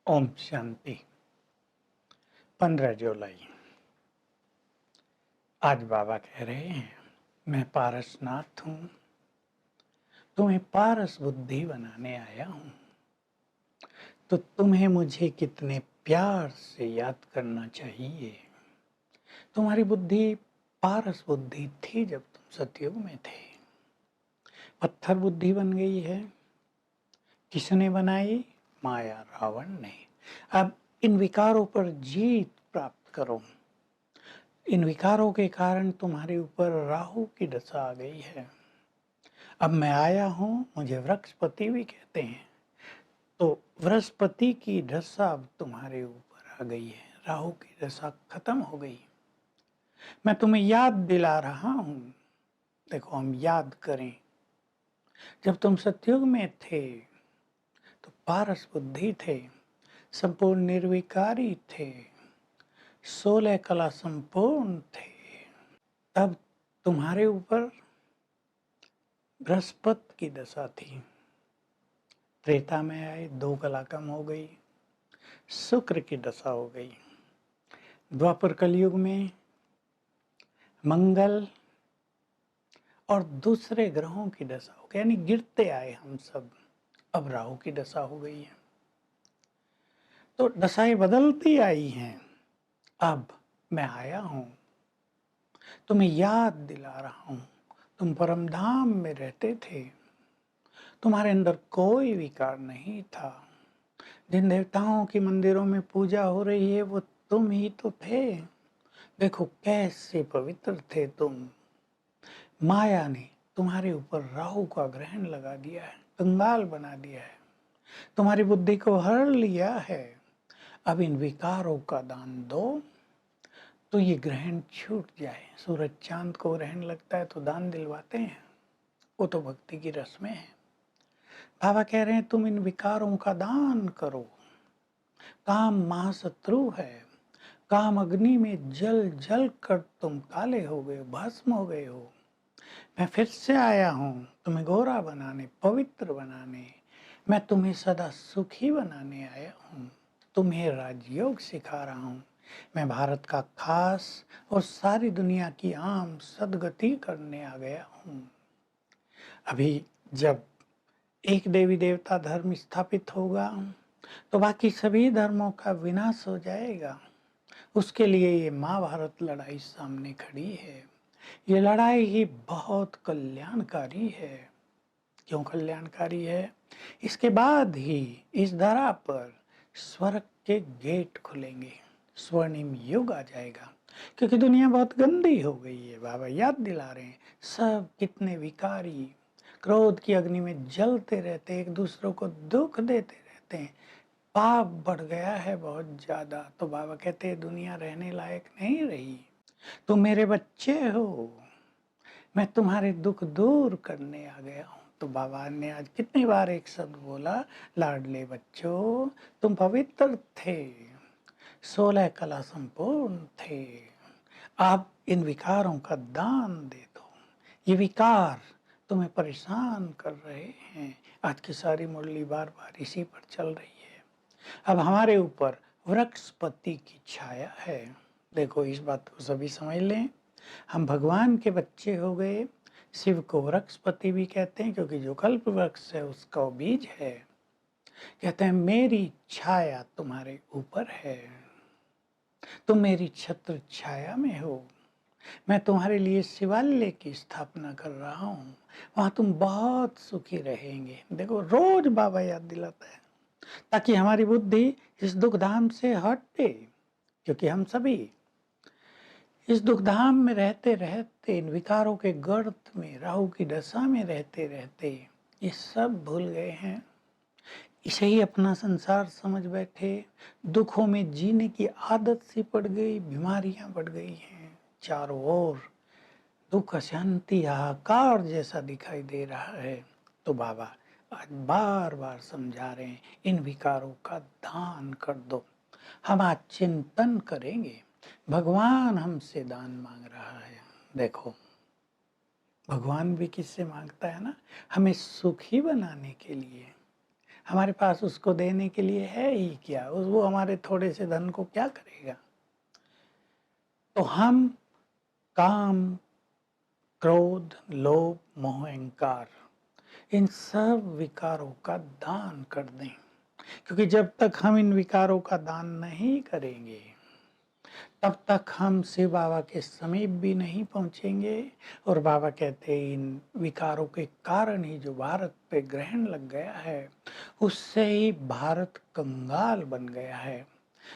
ओम शांति। 15 जुलाई। आज बाबा कह रहे हैं, मैं पारसनाथ हूँ, तुम्हें पारस बुद्धि बनाने आया हूँ। तो तुम्हें मुझे कितने प्यार से याद करना चाहिए। तुम्हारी बुद्धि पारस बुद्धि थी जब तुम सतयुग में थे। पत्थर बुद्धि बन गई है। किसने बनाई? माया, रावण ने। अब इन विकारों पर जीत प्राप्त करो। इन विकारों के कारण तुम्हारे ऊपर राहु की दशा आ गई है। अब मैं आया हूँ, मुझे वृक्षपति भी कहते हैं। तो बृहस्पति की दशा अब तुम्हारे ऊपर आ गई है। राहु की दशा खत्म हो गई। मैं तुम्हें याद दिला रहा हूँ। देखो, हम याद करें, जब तुम सतयुग में थे तो पारस बुद्धि थे, संपूर्ण निर्विकारी थे, 16 कला संपूर्ण थे। तब तुम्हारे ऊपर बृहस्पति की दशा थी। त्रेता में आए, 2 कला कम हो गई, शुक्र की दशा हो गई। द्वापर कलयुग में मंगल और दूसरे ग्रहों की दशा हो गई, यानी गिरते आए हम सब। अब राहु की दशा हो गई है। तो दशाएं बदलती आई हैं। अब मैं आया हूं, तुम्हें याद दिला रहा हूं। तुम परमधाम में रहते थे, तुम्हारे अंदर कोई विकार नहीं था। जिन देवताओं की मंदिरों में पूजा हो रही है वो तुम ही तो थे। देखो कैसे पवित्र थे तुम। माया ने तुम्हारे ऊपर राहु का ग्रहण लगा दिया है, कंगाल बना दिया है, तुम्हारी बुद्धि को हर लिया है। अब इन विकारों का दान दो तो ये ग्रहण छूट जाए। सूरज चांद को ग्रहण लगता है तो दान दिलवाते हैं, वो तो भक्ति की रस्में हैं। बाबा कह रहे हैं तुम इन विकारों का दान करो। काम महाशत्रु है। काम अग्नि में जल जल कर तुम काले हो गए, भस्म हो गए हो। मैं फिर से आया हूँ तुम्हें गोरा बनाने, पवित्र बनाने। मैं तुम्हें सदा सुखी बनाने आया हूँ। तुम्हें राजयोग सिखा रहा हूँ। मैं भारत का खास और सारी दुनिया की आम सदगति करने आ गया हूँ। अभी जब एक देवी देवता धर्म स्थापित होगा तो बाकी सभी धर्मों का विनाश हो जाएगा। उसके लिए ये महाभारत लड़ाई सामने खड़ी है। ये लड़ाई ही बहुत कल्याणकारी है। क्यों कल्याणकारी है? इसके बाद ही इस धरा पर स्वर्ग के गेट खुलेंगे, स्वर्णिम युग आ जाएगा। क्योंकि दुनिया बहुत गंदी हो गई है। बाबा याद दिला रहे हैं, सब कितने विकारी क्रोध की अग्नि में जलते रहते, एक दूसरों को दुख देते रहते हैं। पाप बढ़ गया है बहुत ज्यादा। तो बाबा कहते हैं दुनिया रहने लायक नहीं रही। तुम मेरे बच्चे हो, मैं तुम्हारे दुख दूर करने आ गया हूँ। तो बाबा ने आज कितनी बार एक शब्द बोला, लाडले बच्चों तुम पवित्र थे, 16 कला संपूर्ण थे। आप इन विकारों का दान दे दो। ये विकार तुम्हें परेशान कर रहे हैं। आज की सारी मुरली बार बार इसी पर चल रही है। अब हमारे ऊपर वृक्षपति की छाया है। देखो, इस बात को सभी समझ लें, हम भगवान के बच्चे हो गए। शिव को वृक्षपति भी कहते हैं क्योंकि जो कल्प वृक्ष है उसका वो बीज है। कहते हैं मेरी छाया तुम्हारे ऊपर है, तुम मेरी छत्र छाया में हो। मैं तुम्हारे लिए शिवालय की स्थापना कर रहा हूँ, वहां तुम बहुत सुखी रहेंगे। देखो, रोज बाबा याद दिलाता है ताकि हमारी बुद्धि इस दुखधाम से हटे। क्योंकि हम सभी इस दुखधाम में रहते रहते, इन विकारों के गर्त में, राहु की दशा में रहते रहते ये सब भूल गए हैं। इसे ही अपना संसार समझ बैठे। दुखों में जीने की आदत सी पड़ गई, बीमारियां बढ़ गई हैं। चारों ओर दुख, अशांति, हाहाकार जैसा दिखाई दे रहा है। तो बाबा आज बार बार समझा रहे हैं, इन विकारों का दान कर दो। हम आज चिंतन करेंगे, भगवान हमसे दान मांग रहा है। देखो, भगवान भी किससे मांगता है ना, हमें सुखी बनाने के लिए, हमारे पास उसको देने के लिए है ही क्या, वो हमारे थोड़े से धन को क्या करेगा। तो हम काम, क्रोध, लोभ, मोह, अहंकार, इन सब विकारों का दान कर दें, क्योंकि जब तक हम इन विकारों का दान नहीं करेंगे तब तक हम शिव बाबा के समीप भी नहीं पहुंचेंगे। और बाबा कहते हैं इन विकारों के कारण ही जो भारत पे ग्रहण लग गया है, उससे ही भारत कंगाल बन गया है।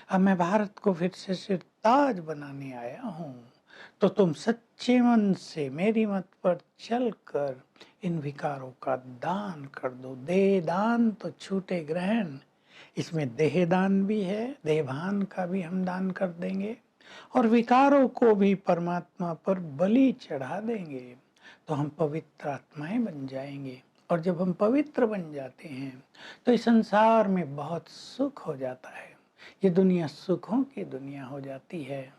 अब मैं भारत को फिर से सिरताज बनाने आया हूँ, तो तुम सच्चे मन से मेरी मत पर चलकर इन विकारों का दान कर दो। देह दान तो छूटे ग्रहण, इसमें देह दान भी है, देहभान का भी हम दान कर देंगे और विकारों को भी परमात्मा पर बलि चढ़ा देंगे, तो हम पवित्र आत्माएं बन जाएंगे। और जब हम पवित्र बन जाते हैं तो इस संसार में बहुत सुख हो जाता है, ये दुनिया सुखों की दुनिया हो जाती है।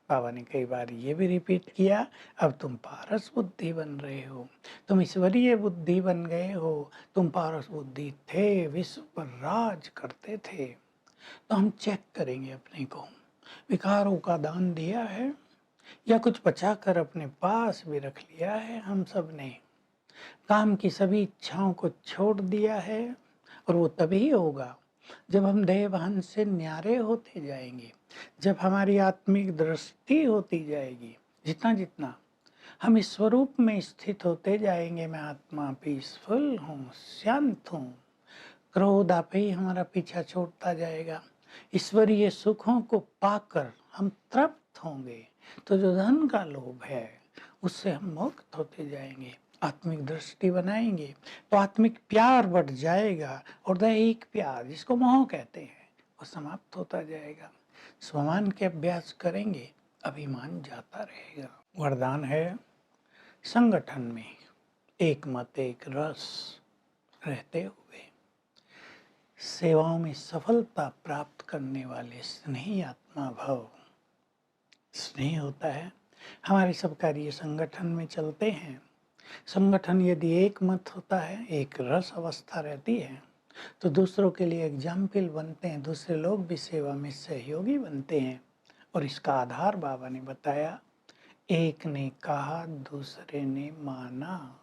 बाबा ने कई बार ये भी रिपीट किया, अब तुम पारस बुद्धि बन रहे हो, तुम ईश्वरीय बुद्धि बन गए हो। तुम पारस बुद्धि थे, विश्व पर राज करते थे। तो हम चेक करेंगे अपने को, विकारों का दान दिया है या कुछ बचा कर अपने पास भी रख लिया है। हम सब ने काम की सभी इच्छाओं को छोड़ दिया है, और वो तभी होगा जब हम देहभान से न्यारे होते जाएंगे, जब हमारी आत्मिक दृष्टि होती जाएगी। जितना जितना हम इस स्वरूप में स्थित होते जाएंगे, मैं आत्मा पीसफुल हूँ, शांत हूँ, क्रोध आप ही हमारा पीछा छोड़ता जाएगा, ईश्वरीय सुखों को पाकर हम तृप्त होंगे, तो जो धन का लोभ है उससे हम मुक्त होते जाएंगे। आत्मिक दृष्टि बनाएंगे तो आत्मिक प्यार बढ़ जाएगा, और दैहिक प्यार जिसको मोह कहते हैं वो समाप्त होता जाएगा। स्वमान के अभ्यास करेंगे, अभिमान जाता रहेगा। वरदान है, संगठन में एक मत एक रस रहते हुए सेवाओं में सफलता प्राप्त करने वाले स्नेही आत्मा भव। स्नेह होता है, हमारे सब कार्य संगठन में चलते हैं। संगठन यदि एक मत होता है, एक रस अवस्था रहती है, तो दूसरों के लिए एग्जाम्पल बनते हैं, दूसरे लोग भी सेवा में सहयोगी बनते हैं। और इसका आधार बाबा ने बताया, एक ने कहा दूसरे ने माना।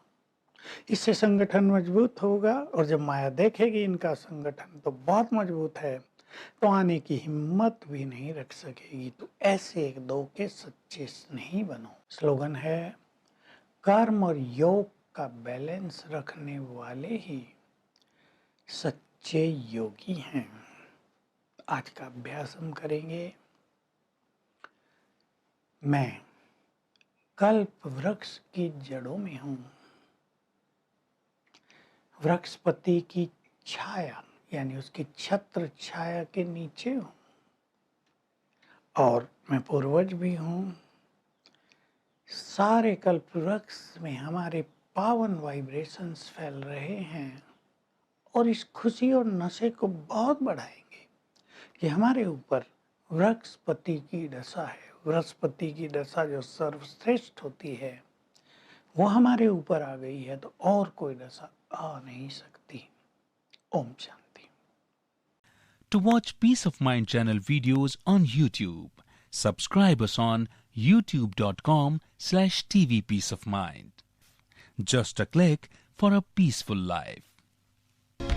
इससे संगठन मजबूत होगा, और जब माया देखेगी इनका संगठन तो बहुत मजबूत है, तो आने की हिम्मत भी नहीं रख सकेगी। तो ऐसे एक दो के सच्चे स्नेही बनो। स्लोगन है, कर्म और योग का बैलेंस रखने वाले ही सच्चे योगी हैं। आज का अभ्यास हम करेंगे। मैं कल्प वृक्ष की जड़ों में हूँ, वृक्षपति की छाया यानी उसकी छत्र छाया के नीचे हूँ, और मैं पूर्वज भी हूँ। सारे कल्प वृक्ष में हमारे पावन वाइब्रेशंस फैल रहे हैं, और इस खुशी और नशे को बहुत बढ़ाएंगे कि हमारे ऊपर वृक्षपति की दशा है। वृक्षपति की दशा जो सर्वश्रेष्ठ होती है वो हमारे ऊपर आ गई है, तो और कोई दशा आ नहीं सकती। Om Shanti. To watch Peace of Mind channel videos on YouTube, subscribe us on youtube.com/tvpeaceofmind. Just a click for a peaceful life.